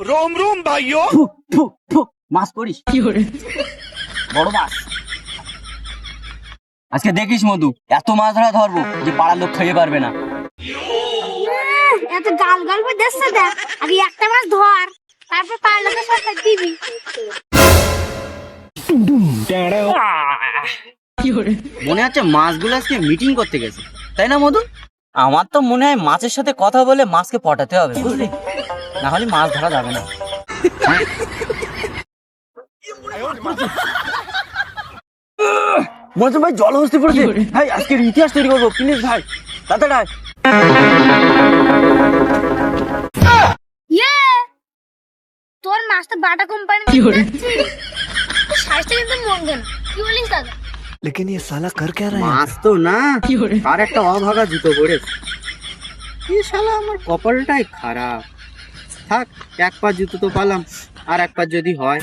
रोम रोम भाइयों। মাছ করিস বড় মাছ। আজকে দেখিস মধু, এত মাছ ধরবো যে পাড়ার লোক খেয়ে পারবে না। এত গাল গল্প দেখছে দেখ, আগে একটা মাছ ধর, তারপর পারলে সরকার দিবি। মনে হচ্ছে মাছগুলো আজকে মিটিং করতে গেছে, তাই না মধু? আমার তো মনে হয় মাছের সাথে কথা বলে মাছকে পটাতে হবে, বুঝলি? না হলে মাছ ধরা যাবে না। মধু ভাই জল হস্তি পড়েছে ভাই, আজকের ইতিহাস তৈরি করবো, প্লিজ ভাই তাড়াতাড়ি। ইয়ে, তোর মাছটা বাটা কোম্পানি সাইজটা কিন্তু মন্দ না, কি বলিস দাদা? लेकिन ये साला कर क्या रहा है? মাছ তো না, আর একটা অভাগা জুতো পড়েছে। এই শালা আমার কপালটাই খারাপ। থাক, এক পা জুতো তো পালাম, আর এক পা যদি হয়।